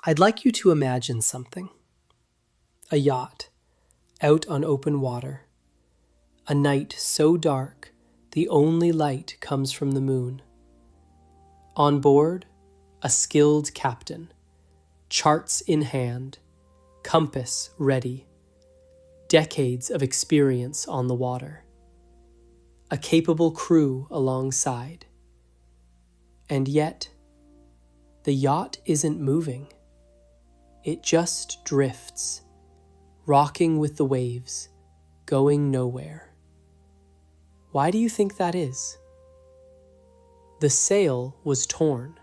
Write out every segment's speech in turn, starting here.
I'd like you to imagine something. A yacht, out on open water. A night so dark, the only light comes from the moon. On board, a skilled captain, charts in hand, compass ready, decades of experience on the water. A capable crew alongside. And yet, the yacht isn't moving. It just drifts, rocking with the waves, going nowhere. Why do you think that is? The sail was torn.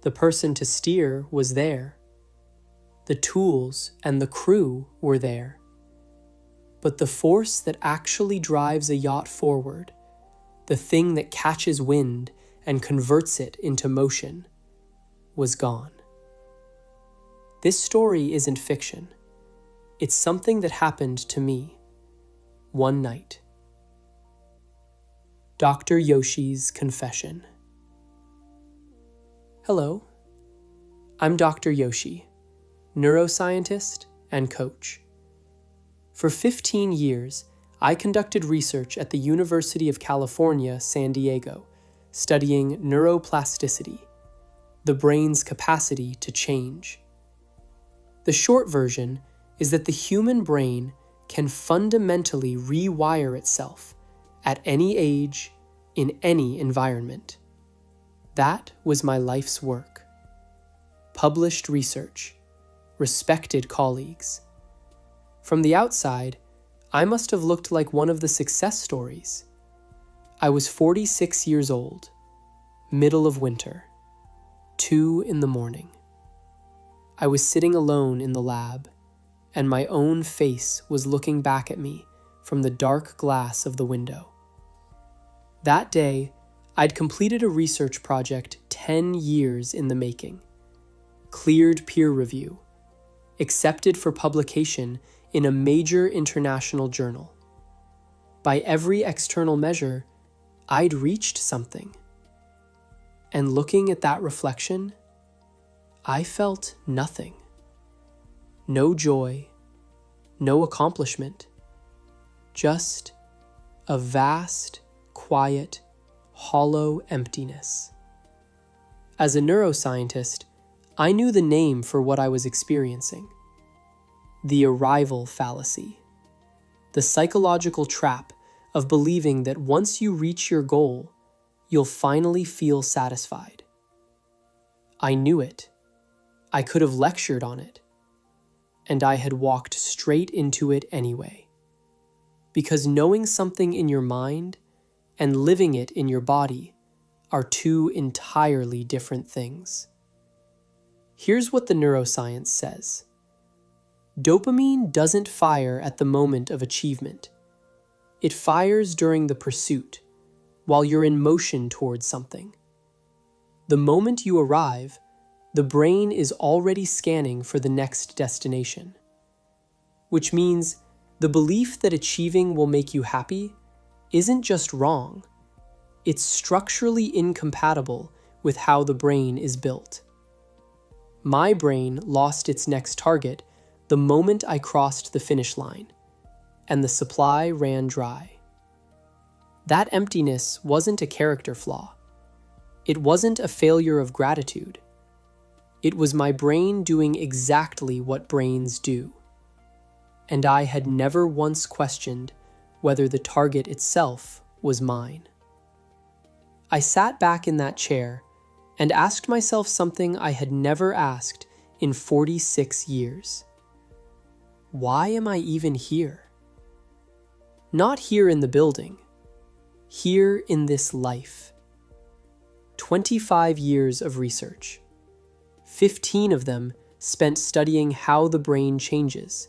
The person to steer was there. The tools and the crew were there. But the force that actually drives a yacht forward, the thing that catches wind and converts it into motion, was gone. This story isn't fiction. It's something that happened to me one night. Dr. Yoshi's Confession. Hello, I'm Dr. Yoshi, neuroscientist and coach. For 15 years, I conducted research at the University of California, San Diego, studying neuroplasticity, the brain's capacity to change. The short version is that the human brain can fundamentally rewire itself at any age, in any environment. That was my life's work. Published research, respected colleagues. From the outside, I must have looked like one of the success stories. I was 46 years old, middle of winter, 2 a.m. I was sitting alone in the lab, and my own face was looking back at me from the dark glass of the window. That day, I'd completed a research project 10 years in the making, cleared peer review, accepted for publication in a major international journal. By every external measure, I'd reached something. And looking at that reflection, I felt nothing. No joy, no accomplishment, just a vast, quiet, hollow emptiness. As a neuroscientist, I knew the name for what I was experiencing: the arrival fallacy, the psychological trap of believing that once you reach your goal, you'll finally feel satisfied. I knew it. I could have lectured on it. And I had walked straight into it anyway. Because knowing something in your mind and living it in your body are two entirely different things. Here's what the neuroscience says. Dopamine doesn't fire at the moment of achievement. It fires during the pursuit, while you're in motion towards something. The moment you arrive, the brain is already scanning for the next destination. Which means the belief that achieving will make you happy isn't just wrong, it's structurally incompatible with how the brain is built. My brain lost its next target the moment I crossed the finish line, and the supply ran dry. That emptiness wasn't a character flaw. It wasn't a failure of gratitude. It was my brain doing exactly what brains do. And I had never once questioned whether the target itself was mine. I sat back in that chair and asked myself something I had never asked in 46 years. Why am I even here? Not here in the building, here in this life. 25 years of research. 15 of them spent studying how the brain changes.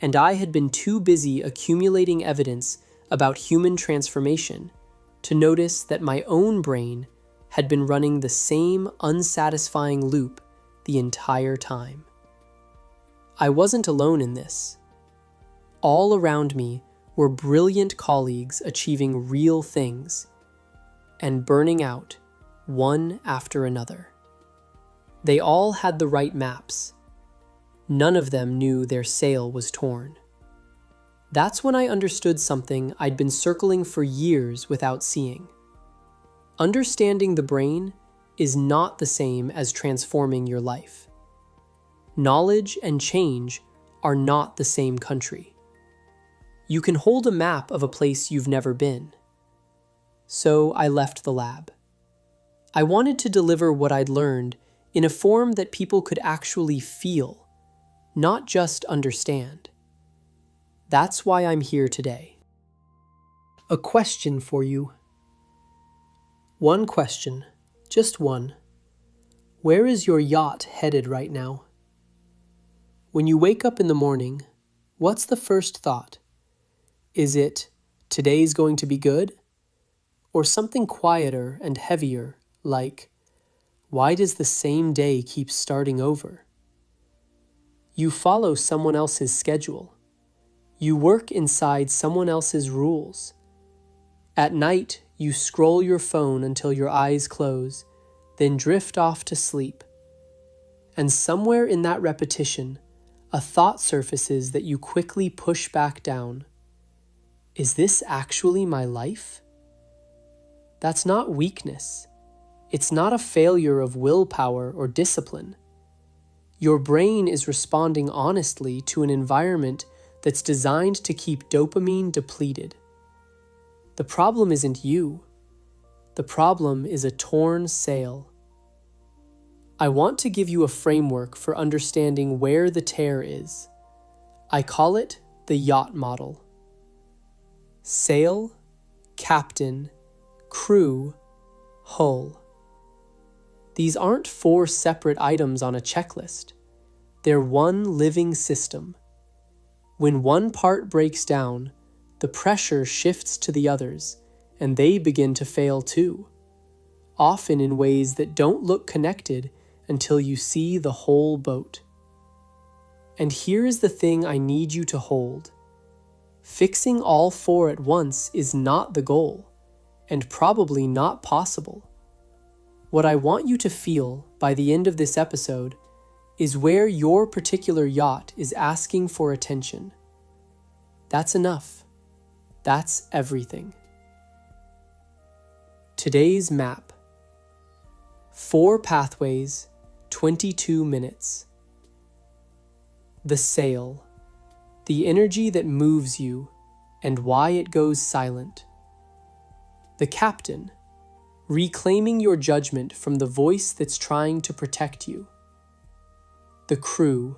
And I had been too busy accumulating evidence about human transformation to notice that my own brain had been running the same unsatisfying loop the entire time. I wasn't alone in this. All around me were brilliant colleagues achieving real things and burning out one after another. They all had the right maps. None of them knew their sail was torn. That's when I understood something I'd been circling for years without seeing. Understanding the brain is not the same as transforming your life. Knowledge and change are not the same country. You can hold a map of a place you've never been. So I left the lab. I wanted to deliver what I'd learned in a form that people could actually feel, not just understand. That's why I'm here today. A question for you. One question, just one. Where is your yacht headed right now? When you wake up in the morning, what's the first thought? Is it, today's going to be good? Or something quieter and heavier, like, why does the same day keep starting over? You follow someone else's schedule. You work inside someone else's rules. At night, you scroll your phone until your eyes close, then drift off to sleep. And somewhere in that repetition, a thought surfaces that you quickly push back down. Is this actually my life? That's not weakness. It's not a failure of willpower or discipline. Your brain is responding honestly to an environment that's designed to keep dopamine depleted. The problem isn't you. The problem is a torn sail. I want to give you a framework for understanding where the tear is. I call it the yacht model. Sail, captain, crew, hull. These aren't 4 separate items on a checklist. They're one living system. When one part breaks down, the pressure shifts to the others, and they begin to fail too, often in ways that don't look connected until you see the whole boat. And here is the thing I need you to hold. Fixing all 4 at once is not the goal, and probably not possible. What I want you to feel by the end of this episode is where your particular yacht is asking for attention. That's enough. That's everything. Today's map. 4 pathways, 22 minutes. The sail. The energy that moves you and why it goes silent. The captain. Reclaiming your judgment from the voice that's trying to protect you. The crew.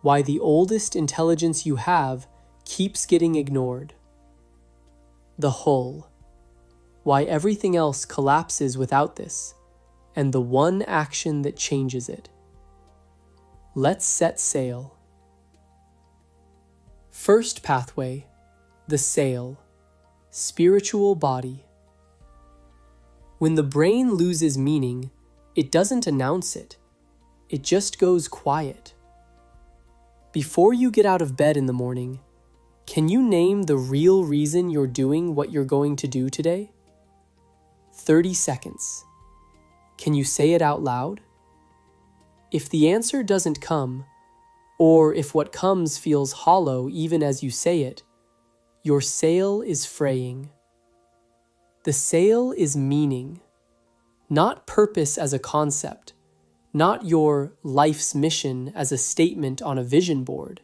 Why the oldest intelligence you have keeps getting ignored. The hull. Why everything else collapses without this, and the one action that changes it. Let's set sail. First pathway, the sail, spiritual body. When the brain loses meaning, it doesn't announce it. It just goes quiet. Before you get out of bed in the morning, can you name the real reason you're doing what you're going to do today? 30 seconds. Can you say it out loud? If the answer doesn't come, or if what comes feels hollow even as you say it, your sail is fraying. The sail is meaning, not purpose as a concept, not your life's mission as a statement on a vision board.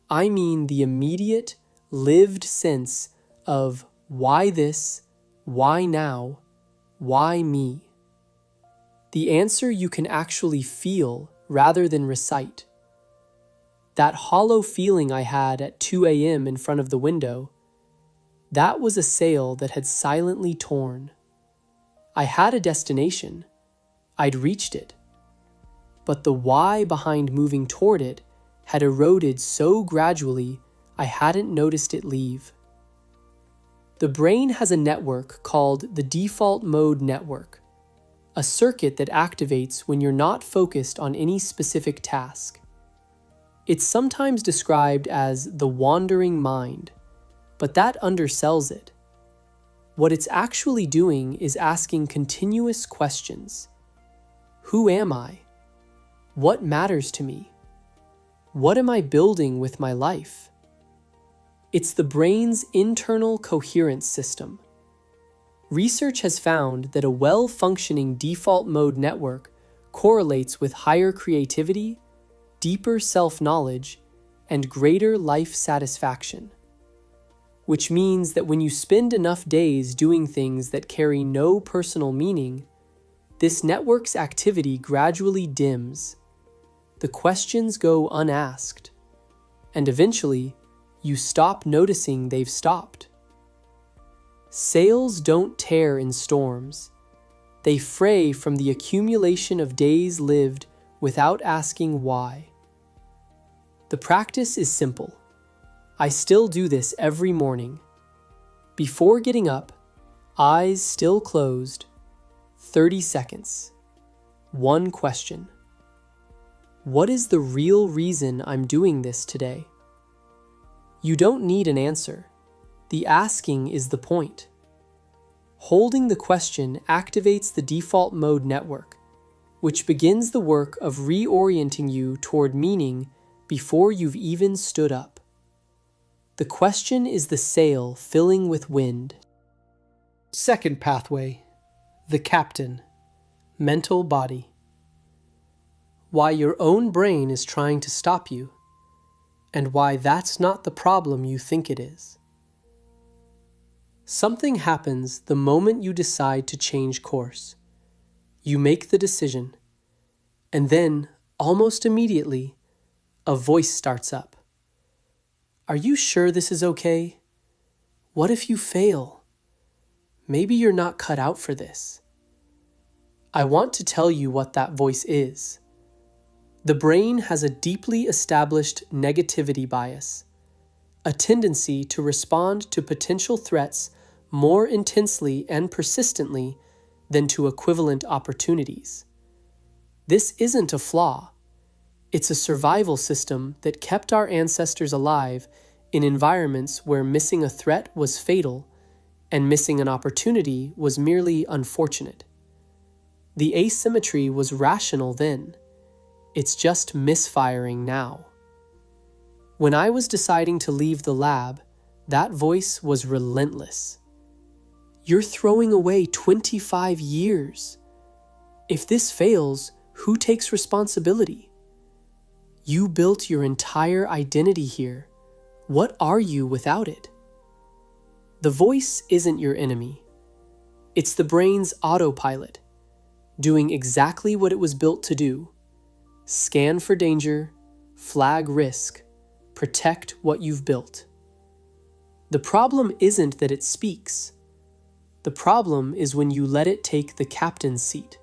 I mean the immediate, lived sense of why this, why now, why me? The answer you can actually feel rather than recite. That hollow feeling I had at 2 a.m. in front of the window, that was a sail that had silently torn. I had a destination. I'd reached it. But the why behind moving toward it had eroded so gradually I hadn't noticed it leave. The brain has a network called the default mode network, a circuit that activates when you're not focused on any specific task. It's sometimes described as the wandering mind, but that undersells it. What it's actually doing is asking continuous questions. Who am I? What matters to me? What am I building with my life? It's the brain's internal coherence system. Research has found that a well-functioning default mode network correlates with higher creativity, deeper self-knowledge, and greater life satisfaction. Which means that when you spend enough days doing things that carry no personal meaning, this network's activity gradually dims. The questions go unasked, and eventually, you stop noticing they've stopped. Sails don't tear in storms. They fray from the accumulation of days lived without asking why. The practice is simple. I still do this every morning. Before getting up, eyes still closed, 30 seconds. One question. What is the real reason I'm doing this today? You don't need an answer. The asking is the point. Holding the question activates the default mode network, which begins the work of reorienting you toward meaning before you've even stood up. The question is the sail filling with wind. Second pathway, the captain, mental body. Why your own brain is trying to stop you, and why that's not the problem you think it is. Something happens the moment you decide to change course. You make the decision, and then, almost immediately, a voice starts up. Are you sure this is okay? What if you fail? Maybe you're not cut out for this. I want to tell you what that voice is. The brain has a deeply established negativity bias, a tendency to respond to potential threats more intensely and persistently than to equivalent opportunities. This isn't a flaw. It's a survival system that kept our ancestors alive in environments where missing a threat was fatal and missing an opportunity was merely unfortunate. The asymmetry was rational then. It's just misfiring now. When I was deciding to leave the lab, that voice was relentless. You're throwing away 25 years. If this fails, who takes responsibility? You built your entire identity here. What are you without it? The voice isn't your enemy. It's the brain's autopilot, doing exactly what it was built to do. Scan for danger, flag risk, protect what you've built. The problem isn't that it speaks. The problem is when you let it take the captain's seat.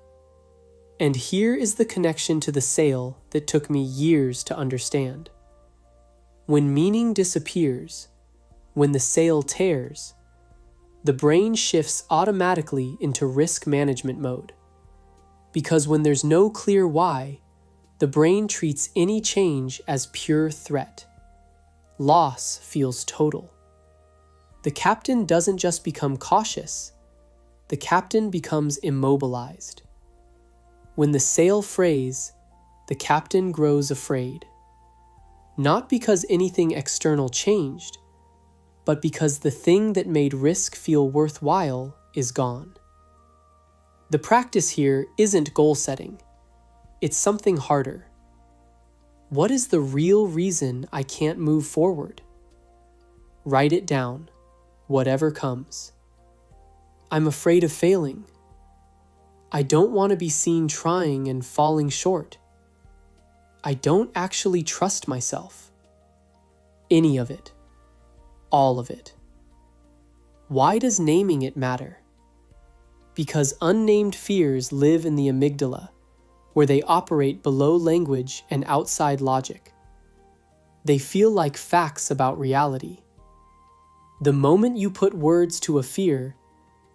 And here is the connection to the sail that took me years to understand. When meaning disappears, when the sail tears, the brain shifts automatically into risk management mode. Because when there's no clear why, the brain treats any change as pure threat. Loss feels total. The captain doesn't just become cautious, the captain becomes immobilized. When the sail frays, the captain grows afraid. Not because anything external changed, but because the thing that made risk feel worthwhile is gone. The practice here isn't goal setting. It's something harder. What is the real reason I can't move forward? Write it down, whatever comes. I'm afraid of failing. I don't want to be seen trying and falling short. I don't actually trust myself. Any of it. All of it. Why does naming it matter? Because unnamed fears live in the amygdala, where they operate below language and outside logic. They feel like facts about reality. The moment you put words to a fear,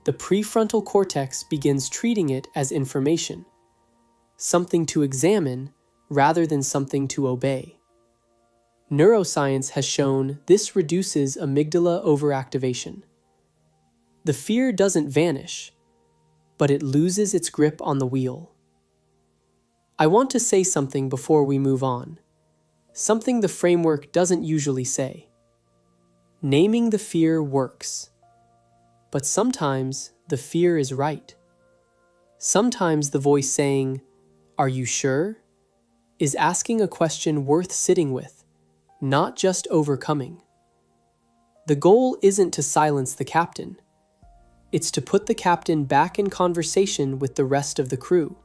the prefrontal cortex begins treating it as information, something to examine rather than something to obey. Neuroscience has shown this reduces amygdala overactivation. The fear doesn't vanish, but it loses its grip on the wheel. I want to say something before we move on. Something the framework doesn't usually say. Naming the fear works. But sometimes the fear is right. Sometimes the voice saying, "Are you sure?" is asking a question worth sitting with, not just overcoming. The goal isn't to silence the captain. It's to put the captain back in conversation with the rest of the crew,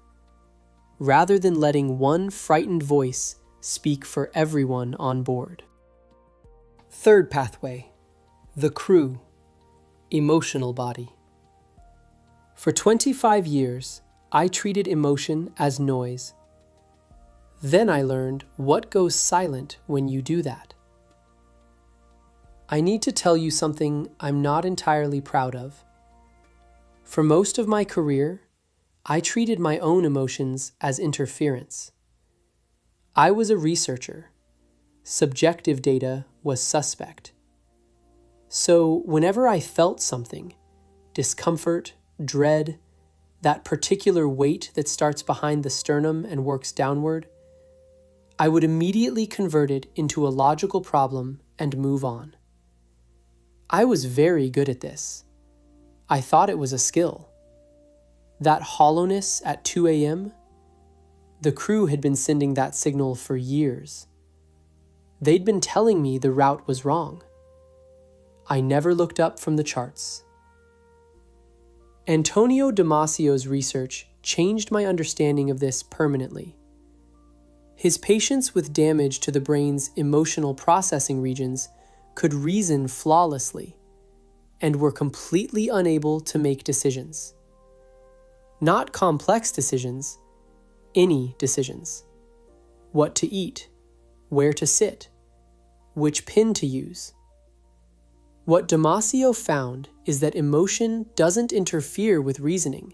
rather than letting one frightened voice speak for everyone on board. Third pathway, the crew, emotional body. For 25 years, I treated emotion as noise. Then I learned what goes silent when you do that. I need to tell you something I'm not entirely proud of. For most of my career, I treated my own emotions as interference. I was a researcher. Subjective data was suspect. So whenever I felt something, discomfort, dread, that particular weight that starts behind the sternum and works downward, I would immediately convert it into a logical problem and move on. I was very good at this. I thought it was a skill. That hollowness at 2 a.m., the crew had been sending that signal for years. They'd been telling me the route was wrong. I never looked up from the charts. Antonio Damasio's research changed my understanding of this permanently. His patients with damage to the brain's emotional processing regions could reason flawlessly and were completely unable to make decisions. Not complex decisions, any decisions. What to eat, where to sit, which pin to use. What Damasio found is that emotion doesn't interfere with reasoning.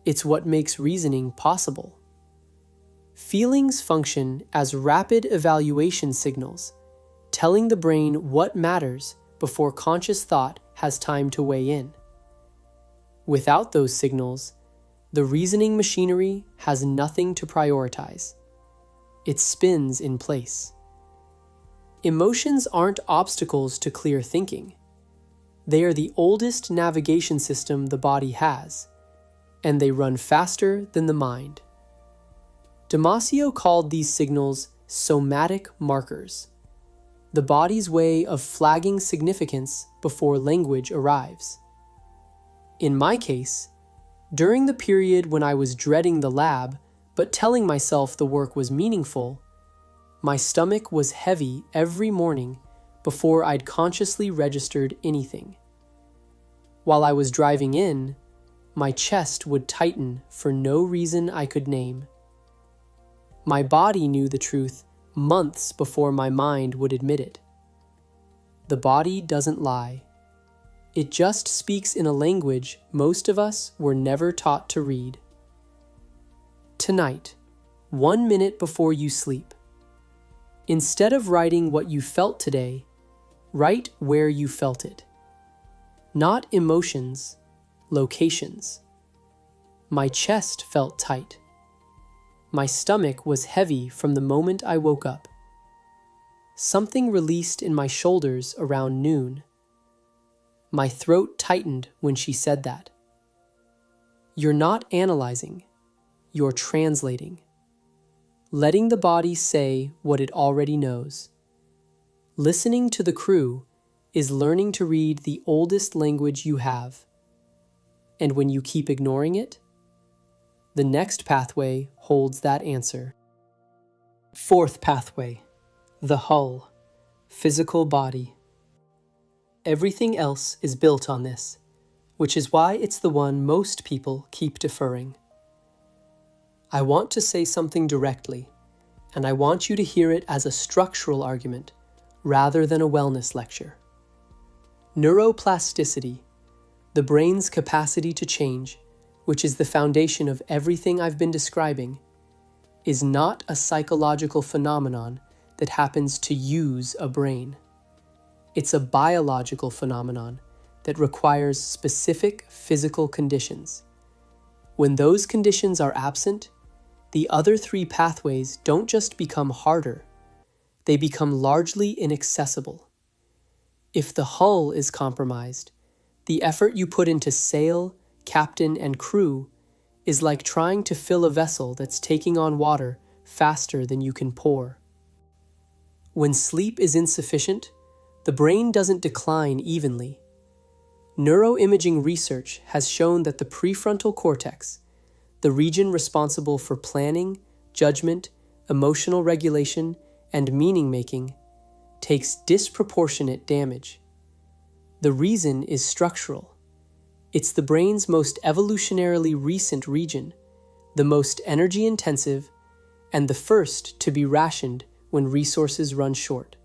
It's what makes reasoning possible. Feelings function as rapid evaluation signals, telling the brain what matters before conscious thought has time to weigh in. Without those signals, the reasoning machinery has nothing to prioritize. It spins in place. Emotions aren't obstacles to clear thinking. They are the oldest navigation system the body has, and they run faster than the mind. Damasio called these signals somatic markers, the body's way of flagging significance before language arrives. In my case, during the period when I was dreading the lab but telling myself the work was meaningful, my stomach was heavy every morning before I'd consciously registered anything. While I was driving in, my chest would tighten for no reason I could name. My body knew the truth months before my mind would admit it. The body doesn't lie. It just speaks in a language most of us were never taught to read. Tonight, 1 minute before you sleep, instead of writing what you felt today, write where you felt it. Not emotions, locations. My chest felt tight. My stomach was heavy from the moment I woke up. Something released in my shoulders around noon. My throat tightened when she said that. You're not analyzing, you're translating. Letting the body say what it already knows. Listening to the crew is learning to read the oldest language you have. And when you keep ignoring it, the next pathway holds that answer. Fourth pathway, the hull, physical body. Everything else is built on this, which is why it's the one most people keep deferring. I want to say something directly, and I want you to hear it as a structural argument rather than a wellness lecture. Neuroplasticity, the brain's capacity to change, which is the foundation of everything I've been describing, is not a psychological phenomenon that happens to use a brain. It's a biological phenomenon that requires specific physical conditions. When those conditions are absent, the other three pathways don't just become harder, they become largely inaccessible. If the hull is compromised, the effort you put into sail, captain, and crew is like trying to fill a vessel that's taking on water faster than you can pour. When sleep is insufficient, the brain doesn't decline evenly. Neuroimaging research has shown that the prefrontal cortex, the region responsible for planning, judgment, emotional regulation, and meaning-making, takes disproportionate damage. The reason is structural. It's the brain's most evolutionarily recent region, the most energy-intensive, and the first to be rationed when resources run short.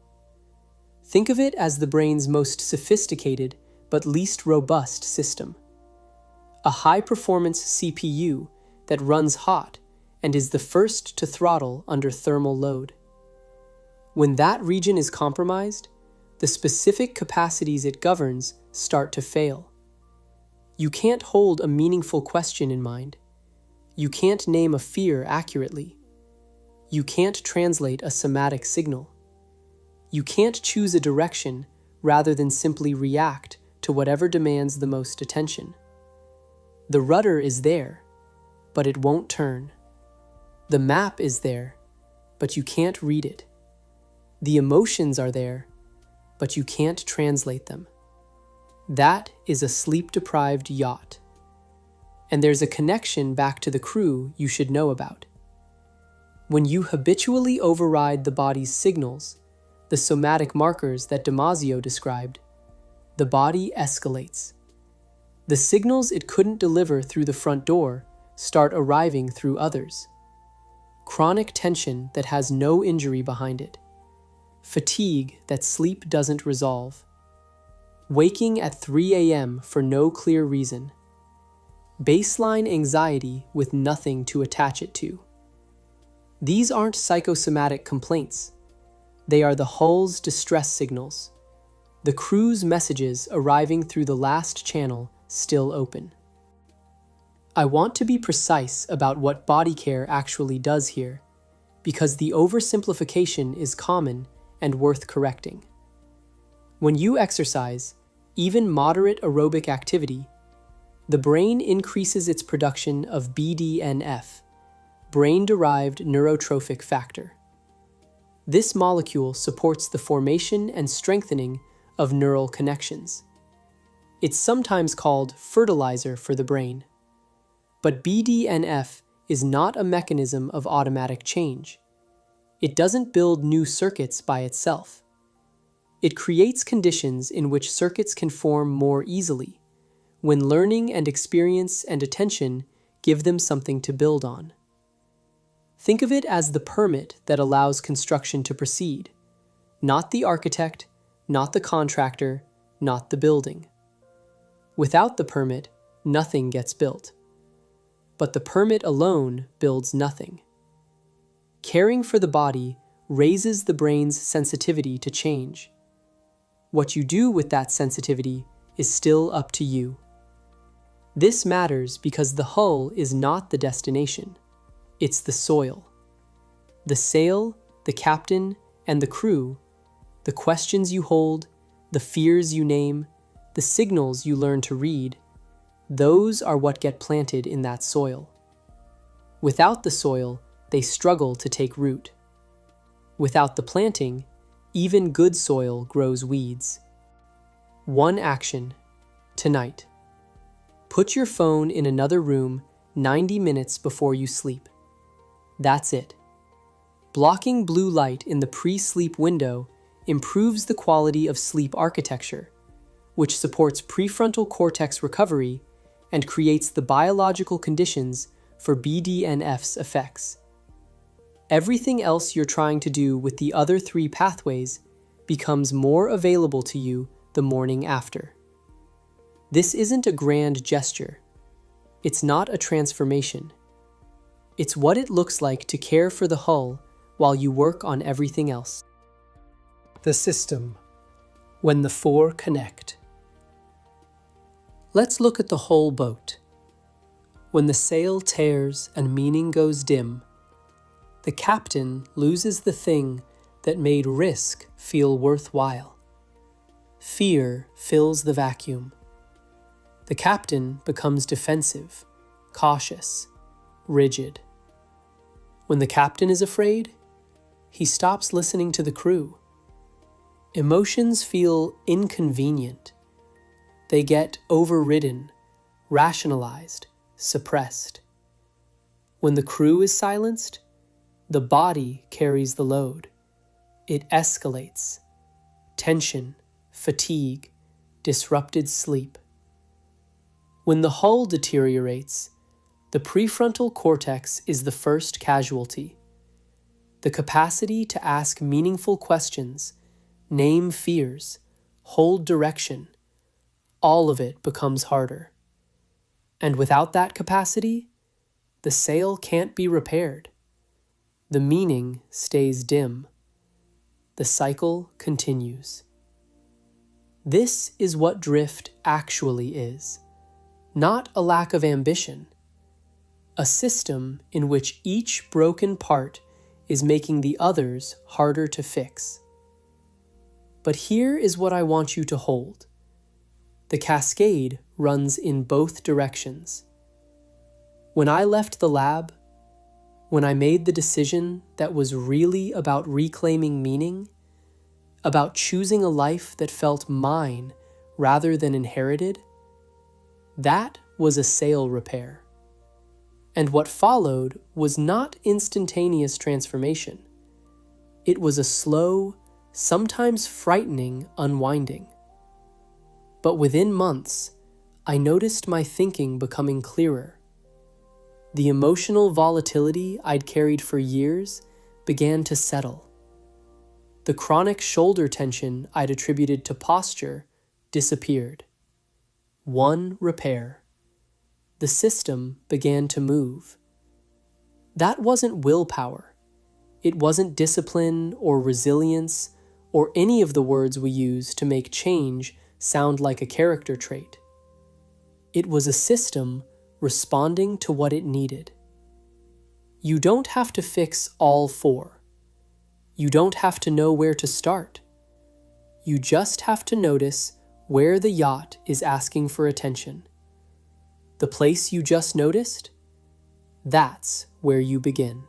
Think of it as the brain's most sophisticated but least robust system. A high-performance CPU that runs hot and is the first to throttle under thermal load. When that region is compromised, the specific capacities it governs start to fail. You can't hold a meaningful question in mind. You can't name a fear accurately. You can't translate a somatic signal. You can't choose a direction rather than simply react to whatever demands the most attention. The rudder is there, but it won't turn. The map is there, but you can't read it. The emotions are there, but you can't translate them. That is a sleep-deprived yacht. And there's a connection back to the crew you should know about. When you habitually override the body's signals, the somatic markers that Damasio described, the body escalates. The signals it couldn't deliver through the front door start arriving through others. Chronic tension that has no injury behind it. Fatigue that sleep doesn't resolve. Waking at 3 a.m. for no clear reason. Baseline anxiety with nothing to attach it to. These aren't psychosomatic complaints. They are the hull's distress signals. The crew's messages arriving through the last channel still open. I want to be precise about what body care actually does here, because the oversimplification is common and worth correcting. When you exercise, even moderate aerobic activity, the brain increases its production of BDNF, brain-derived neurotrophic factor. This molecule supports the formation and strengthening of neural connections. It's sometimes called fertilizer for the brain. But BDNF is not a mechanism of automatic change. It doesn't build new circuits by itself. It creates conditions in which circuits can form more easily, when learning and experience and attention give them something to build on. Think of it as the permit that allows construction to proceed, not the architect, not the contractor, not the building. Without the permit, nothing gets built. But the permit alone builds nothing. Caring for the body raises the brain's sensitivity to change. What you do with that sensitivity is still up to you. This matters because the hull is not the destination. It's the soil. The sail, the captain, and the crew, the questions you hold, the fears you name, the signals you learn to read, those are what get planted in that soil. Without the soil, they struggle to take root. Without the planting, even good soil grows weeds. One action, tonight. Put your phone in another room 90 minutes before you sleep. That's it. Blocking blue light in the pre-sleep window improves the quality of sleep architecture, which supports prefrontal cortex recovery and creates the biological conditions for BDNF's effects. Everything else you're trying to do with the other three pathways becomes more available to you the morning after. This isn't a grand gesture. It's not a transformation. It's what it looks like to care for the hull while you work on everything else. The system, when the four connect. Let's look at the whole boat. When the sail tears and meaning goes dim, the captain loses the thing that made risk feel worthwhile. Fear fills the vacuum. The captain becomes defensive, cautious, rigid. When the captain is afraid, he stops listening to the crew. Emotions feel inconvenient. They get overridden, rationalized, suppressed. When the crew is silenced, the body carries the load. It escalates. Tension, fatigue, disrupted sleep. When the hull deteriorates, the prefrontal cortex is the first casualty. The capacity to ask meaningful questions, name fears, hold direction, all of it becomes harder. And without that capacity, the sail can't be repaired. The meaning stays dim. The cycle continues. This is what drift actually is, not a lack of ambition, a system in which each broken part is making the others harder to fix. But here is what I want you to hold. The cascade runs in both directions. When I left the lab, when I made the decision that was really about reclaiming meaning, about choosing a life that felt mine rather than inherited, that was a sail repair. And what followed was not instantaneous transformation. It was a slow, sometimes frightening unwinding. But within months, I noticed my thinking becoming clearer. The emotional volatility I'd carried for years began to settle. The chronic shoulder tension I'd attributed to posture disappeared. One repair. The system began to move. That wasn't willpower. It wasn't discipline or resilience or any of the words we use to make change sound like a character trait. It was a system responding to what it needed. You don't have to fix all four. You don't have to know where to start. You just have to notice where the yacht is asking for attention. The place you just noticed, that's where you begin.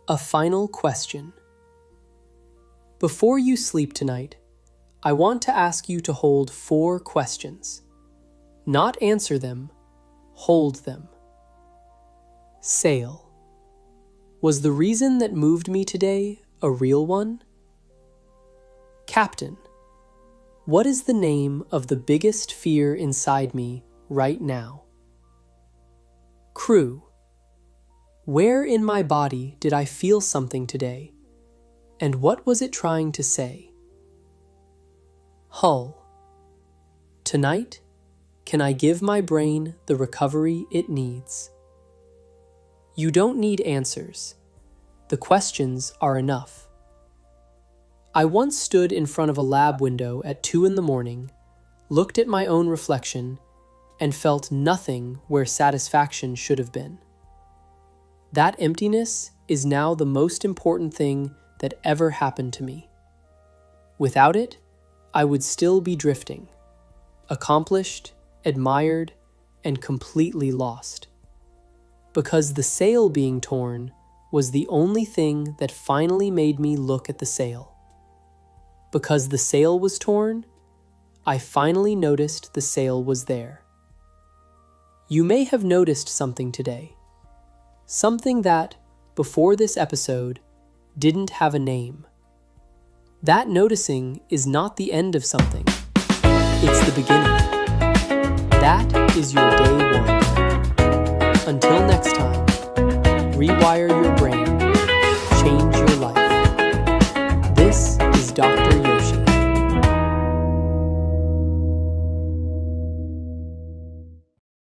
A final question. Before you sleep tonight, I want to ask you to hold 4 questions. Not answer them, hold them. Sail. Was the reason that moved me today a real one? Captain. What is the name of the biggest fear inside me right now? Crew. Where in my body did I feel something today? And what was it trying to say? Hull. Tonight, can I give my brain the recovery it needs? You don't need answers. The questions are enough. I once stood in front of a lab window at 2 a.m, looked at my own reflection, and felt nothing where satisfaction should have been. That emptiness is now the most important thing that ever happened to me. Without it, I would still be drifting, accomplished, admired, and completely lost. Because the sail being torn was the only thing that finally made me look at the sail. Because the sail was torn, I finally noticed the sail was there. You may have noticed something today. Something that, before this episode, didn't have a name. That noticing is not the end of something. It's the beginning. That is your day